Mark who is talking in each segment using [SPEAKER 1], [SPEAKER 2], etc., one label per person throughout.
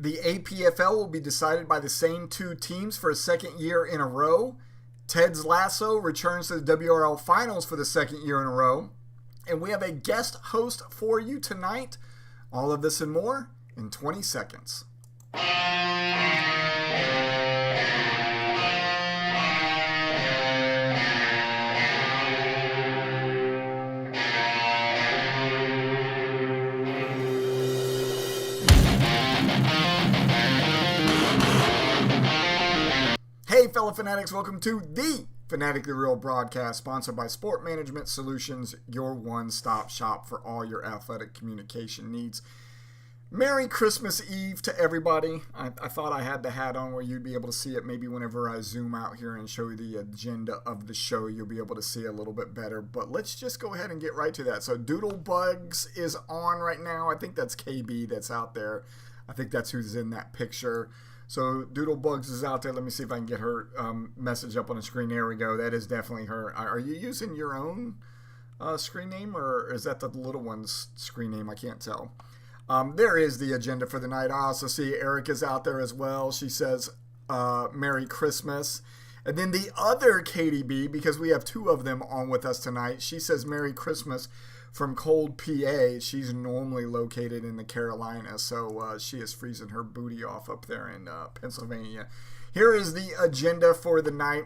[SPEAKER 1] The APFL will be decided by the same two teams for a second year in a row. Ted's Lasso returns to the WRL Finals for the second year in a row. And we have a guest host for you tonight. All of this and more in 20 seconds. Hey fellow fanatics, welcome to the Fanatically Real broadcast, sponsored by Sport Management Solutions, your one-stop shop for all your athletic communication needs. Merry Christmas Eve to everybody. I thought I had the hat on where you'd be able to see it. Maybe whenever I zoom out here and show you the agenda of the show, you'll be able to see a little bit better. But let's just go ahead and get right to that. So Doodlebugs is on right now. I think that's KB that's out there. I think that's who's in that picture. So Doodlebugs is out there. Let me see if I can get her message up on the screen. There we go. That is definitely her. Are you using your own screen name, or is that the little one's screen name? I can't tell. There is the agenda for the night. I also see Erica's out there as well. She says, Merry Christmas. And then the other Katie B, because we have two of them on with us tonight, she says Merry Christmas from cold PA. She's normally located in the Carolinas, so she is freezing her booty off up there in Pennsylvania. Here is the agenda for the night.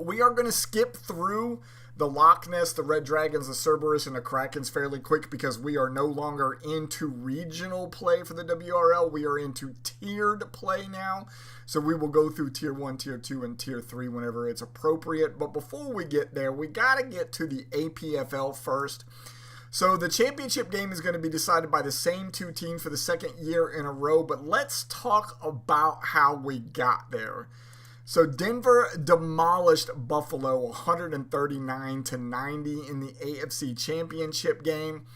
[SPEAKER 1] We are going to skip through the Loch Ness, the Red Dragons, the Cerberus, and the Krakens fairly quick because we are no longer into regional play for the WRL. We are into tiered play now. So we will go through Tier 1, Tier 2, and Tier 3 whenever it's appropriate. But before we get there, we got to get to the APFL first. So the championship game is going to be decided by the same two teams for the second year in a row. But let's talk about how we got there. So Denver demolished Buffalo 139-90 in the AFC Championship game.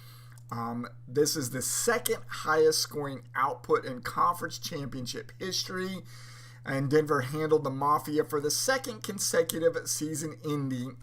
[SPEAKER 1] This is the second highest scoring output in conference championship history. And Denver handled the Mafia for the second consecutive season-ending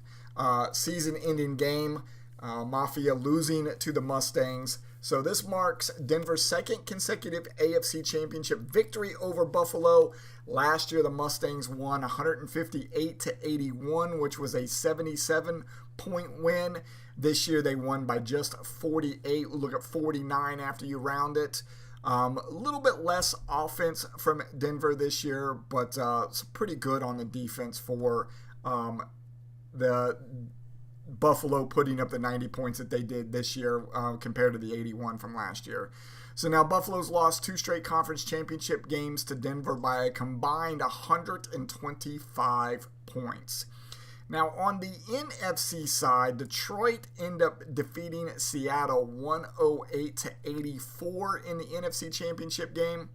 [SPEAKER 1] game. Mafia losing to the Mustangs. So this marks Denver's second consecutive AFC Championship victory over Buffalo. Last year, the Mustangs won 158-81, which was a 77-point win. This year, they won by just 48. We'll look at 49 after you round it. A little bit less offense from Denver this year, but it's pretty good on the defense for the Buffalo putting up the 90 points that they did this year compared to the 81 from last year. So now Buffalo's lost two straight conference championship games to Denver by a combined 125 points. Now on the NFC side, Detroit ended up defeating Seattle 108-84 in the NFC championship game.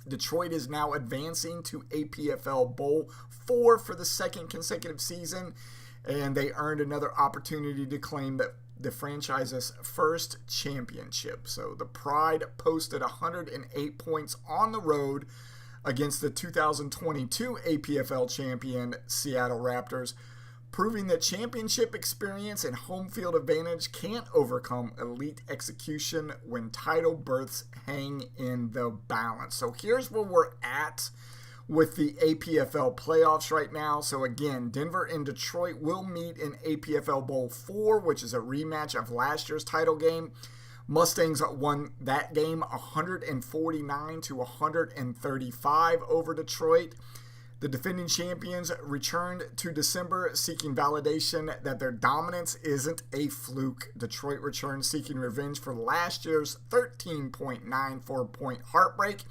[SPEAKER 1] Detroit is now advancing to APFL Bowl 4 for the second consecutive season. And they earned another opportunity to claim the franchise's first championship. So the Pride posted 108 points on the road against the 2022 APFL champion Seattle Raptors, proving that championship experience and home field advantage can't overcome elite execution when title berths hang in the balance. So here's where we're at with the APFL playoffs right now. So again, Denver and Detroit will meet in APFL Bowl 4, which is a rematch of last year's title game. Mustangs won that game 149-135 over Detroit. The defending champions returned to December seeking validation that their dominance isn't a fluke. Detroit returned seeking revenge for last year's 13.94-point heartbreak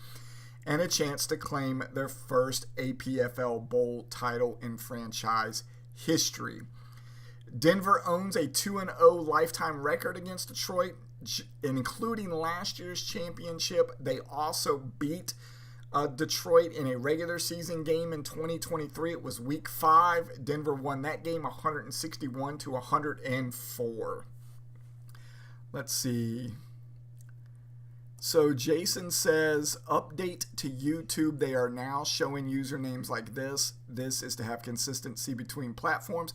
[SPEAKER 1] and a chance to claim their first APFL Bowl title in franchise history. Denver owns a 2-0 lifetime record against Detroit, including last year's championship. They also beat Detroit in a regular season game in 2023. It was week 5. Denver won that game 161-104. Let's see. So Jason says, update to YouTube. They are now showing usernames like this. This is to have consistency between platforms.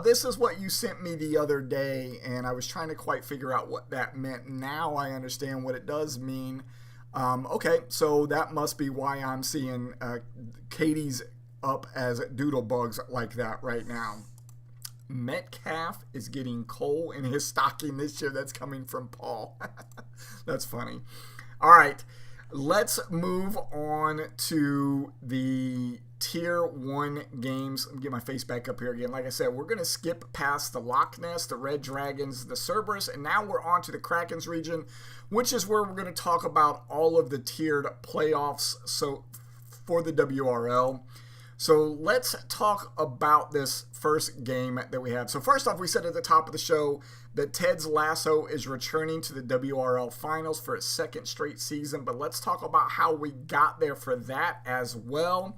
[SPEAKER 1] This is what you sent me the other day, and I was trying to quite figure out what that meant. Now I understand what it does mean. Okay, so that must be why I'm seeing Katie's up as doodle bugs like that right now. Metcalf is getting coal in his stocking this year. That's coming from Paul. That's funny. All right, let's move on to the Tier 1 games. Let me get my face back up here again. Like I said, we're going to skip past the Loch Ness, the Red Dragons, the Cerberus, and now we're on to the Krakens region, which is where we're going to talk about all of the tiered playoffs for the WRL. So let's talk about this first game that we have. So first off, we said at the top of the show that Ted's Lasso is returning to the WRL Finals for its second straight season, but let's talk about how we got there for that as well.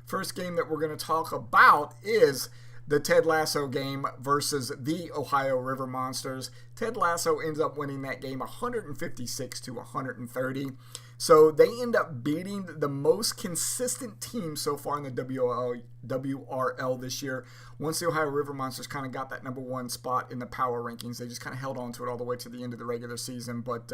[SPEAKER 1] First game that we're going to talk about is the Ted Lasso game versus the Ohio River Monsters. Ted Lasso ends up winning that game 156-130. So they end up beating the most consistent team so far in the WRL this year. Once the Ohio River Monsters kind of got that number one spot in the power rankings, they just kind of held on to it all the way to the end of the regular season, but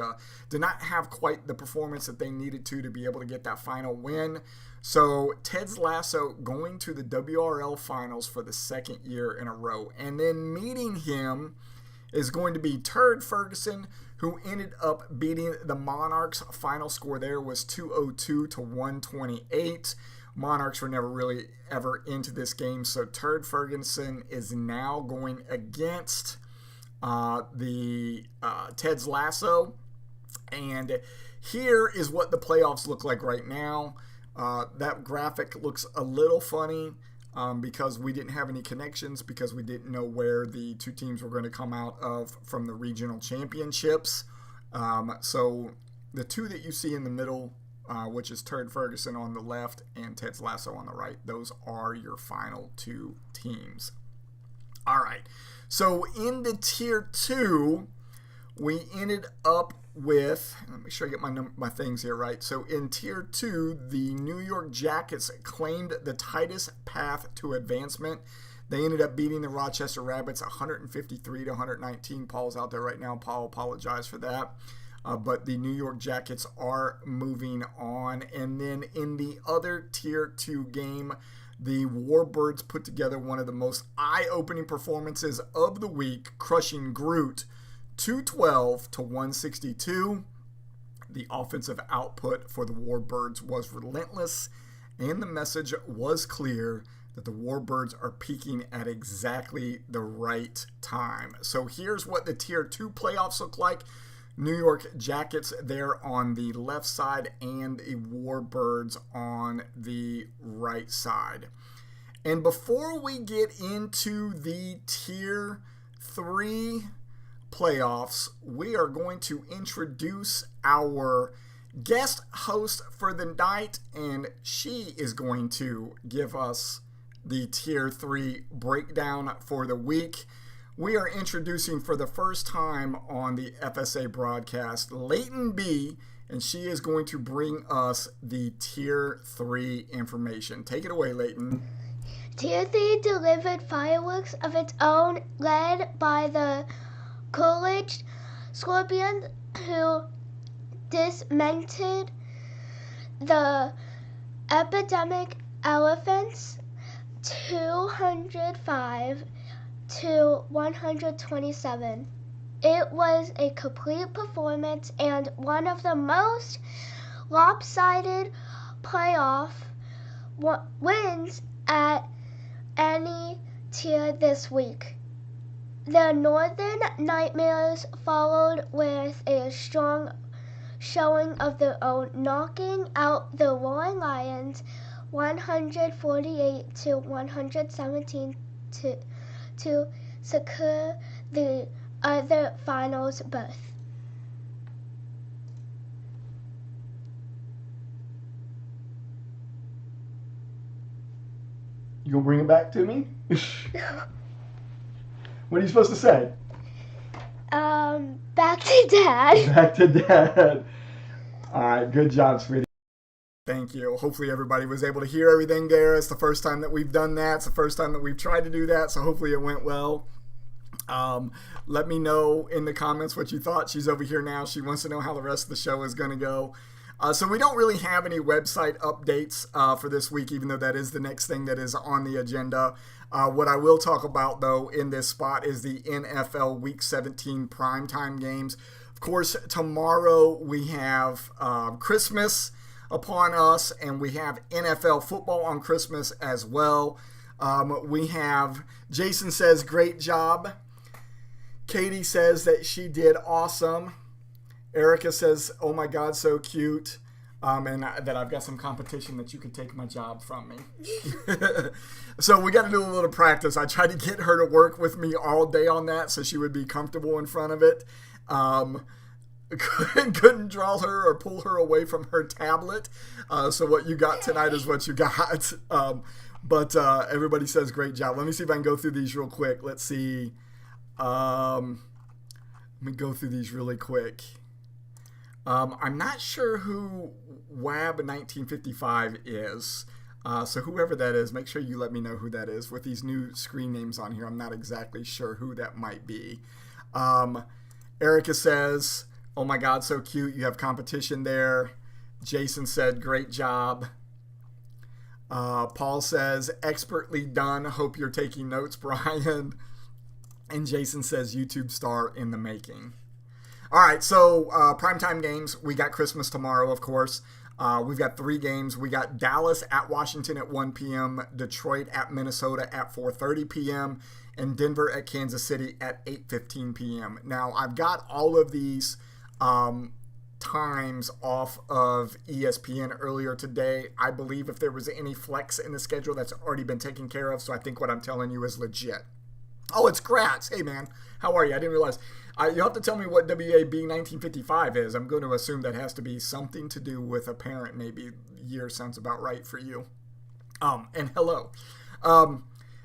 [SPEAKER 1] did not have quite the performance that they needed to be able to get that final win. So Ted's Lasso going to the WRL Finals for the second year in a row. And then meeting him is going to be Turd Ferguson, who ended up beating the Monarchs. Final score there was 202-128. Monarchs were never really ever into this game, so Turd Ferguson is now going against Ted's Lasso. And here is what the playoffs look like right now. That graphic looks a little funny because we didn't have any connections, because we didn't know where the two teams were going to come out of from the regional championships. So the two that you see in the middle, which is Turd Ferguson on the left and Ted's Lasso on the right, those are your final two teams. All right. So in the Tier 2, we ended up with, let me make sure I get my things here right. So in Tier 2, the New York Jackets claimed the tightest path to advancement. They ended up beating the Rochester Rabbits 153-119. Paul's out there right now. Paul, apologize for that. But the New York Jackets are moving on. And then in the other Tier 2 game, the Warbirds put together one of the most eye-opening performances of the week, crushing Groot 212-162. The offensive output for the Warbirds was relentless, and the message was clear that the Warbirds are peaking at exactly the right time. So here's what the Tier 2 playoffs look like. New York Jackets there on the left side and the Warbirds on the right side. And before we get into the Tier 3 playoffs, we are going to introduce our guest host for the night, and she is going to give us the Tier 3 breakdown for the week. We are introducing for the first time on the FSA broadcast Leighton B, and she is going to bring us the Tier 3 information. Take it away, Leighton.
[SPEAKER 2] Tier 3 delivered fireworks of its own, led by the Coolidge Scorpions, who dismantled the Epidemic Elephants 205-127. It was a complete performance and one of the most lopsided playoff wins at any tier this week. The Northern Nightmares followed with a strong showing of their own, knocking out the Roaring Lions 148-117 to secure the other finals berth.
[SPEAKER 1] You gonna bring it back to me? What are you supposed to say?
[SPEAKER 2] Back to Dad.
[SPEAKER 1] Back to Dad. All right, good job, sweetie. Thank you. Hopefully everybody was able to hear everything there. It's the first time that we've done that. It's the first time that we've tried to do that, so hopefully it went well. Let me know in the comments what you thought. She's over here now. She wants to know how the rest of the show is going to go. So we don't really have any website updates for this week, even though that is the next thing that is on the agenda. What I will talk about, though, in this spot is the NFL Week 17 primetime games. Of course, tomorrow we have Christmas upon us, and we have NFL football on Christmas as well. We have, Jason says, great job. Katie says that she did awesome. Erica says, oh my God, so cute. And that I've got some competition that you could take my job from me. So we got to do a little practice. I tried to get her to work with me all day on that so she would be comfortable in front of it. Couldn't draw her or pull her away from her tablet. So what you got tonight is what you got. But everybody says great job. Let me see if I can go through these real quick. Let's see. Let me go through these really quick. I'm not sure who WAB 1955 is. So whoever that is, make sure you let me know who that is. With these new screen names on here, I'm not exactly sure who that might be. Erica says, oh my God, so cute. You have competition there. Jason said, great job. Paul says, expertly done. Hope you're taking notes, Brian. And Jason says, YouTube star in the making. All right, so primetime games. We got Christmas tomorrow, of course. We've got 3 games. We got Dallas at Washington at 1 p.m., Detroit at Minnesota at 4:30 p.m., and Denver at Kansas City at 8:15 p.m. Now, I've got all of these times off of ESPN earlier today. I believe if there was any flex in the schedule, that's already been taken care of, so I think what I'm telling you is legit. Oh, it's Gratz. Hey, man. How are you? I didn't realize. You'll have to tell me what WAB 1955 is. I'm going to assume that has to be something to do with a parent, maybe. Year sounds about right for you. And hello.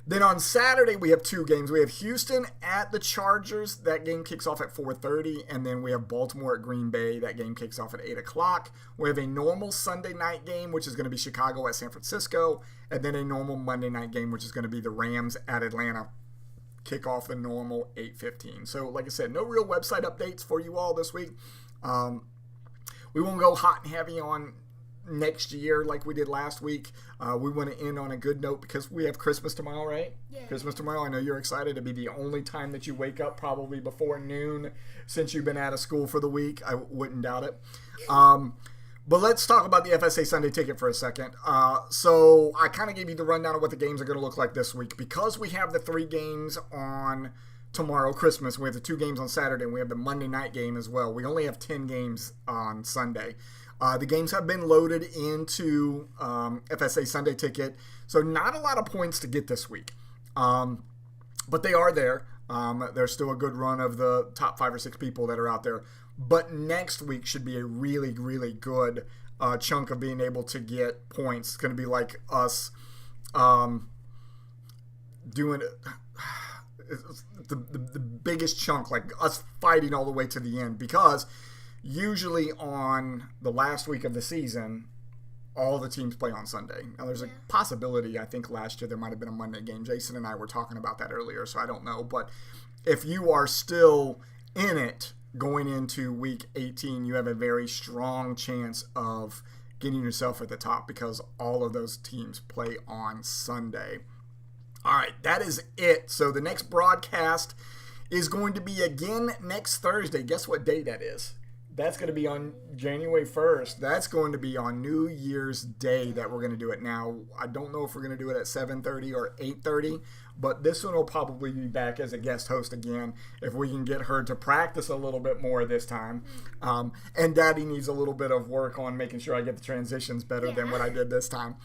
[SPEAKER 1] Then on Saturday, we have 2 games. We have Houston at the Chargers. That game kicks off at 4:30. And then we have Baltimore at Green Bay. That game kicks off at 8 o'clock. We have a normal Sunday night game, which is going to be Chicago at San Francisco. And then a normal Monday night game, which is going to be the Rams at Atlanta. Kick off the normal 8:15. So, like I said, no real website updates for you all this week. We won't go hot and heavy on next year like we did last week. We want to end on a good note because we have Christmas tomorrow, right? Yeah. Christmas tomorrow. I know you're excited. It'll be the only time that you wake up probably before noon since you've been out of school for the week. I wouldn't doubt it. But let's talk about the FSA Sunday Ticket for a second. So I kind of gave you the rundown of what the games are going to look like this week. Because we have the 3 games on tomorrow, Christmas, we have the 2 games on Saturday, and we have the Monday night game as well. We only have 10 games on Sunday. The games have been loaded into FSA Sunday Ticket, so not a lot of points to get this week. But they are there. There's still a good run of the top 5 or 6 people that are out there. But next week should be a really, really good chunk of being able to get points. It's going to be like us doing the biggest chunk, like us fighting all the way to the end. Because usually on the last week of the season, all the teams play on Sunday. Now, there's a possibility, I think last year there might have been a Monday game. Jason and I were talking about that earlier, so I don't know. But if you are still in it, going into week 18, you have a very strong chance of getting yourself at the top because all of those teams play on Sunday. All right, that is it. So the next broadcast is going to be again next Thursday. Guess what day that is? That's going to be on January 1st. That's going to be on New Year's Day that we're going to do it. Now, I don't know if we're going to do it at 7:30 or 8:30, but this one will probably be back as a guest host again if we can get her to practice a little bit more this time. And Daddy needs a little bit of work on making sure I get the transitions better than what I did this time.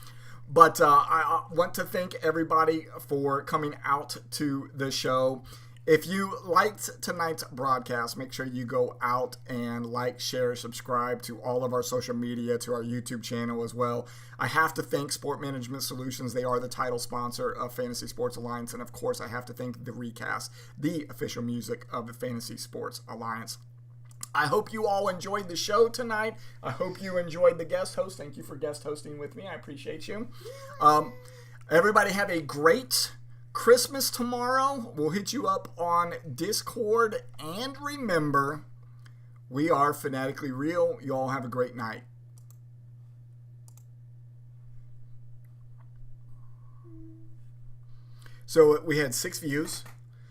[SPEAKER 1] But I want to thank everybody for coming out to the show. If you liked tonight's broadcast, make sure you go out and like, share, subscribe to all of our social media, to our YouTube channel as well. I have to thank Sport Management Solutions. They are the title sponsor of Fantasy Sports Alliance. And, of course, I have to thank The Recast, the official music of the Fantasy Sports Alliance. I hope you all enjoyed the show tonight. I hope you enjoyed the guest host. Thank you for guest hosting with me. I appreciate you. Everybody have a great Christmas tomorrow. We'll hit you up on Discord. And remember, we are Fanatically Real. You all have a great night. So we had 6 views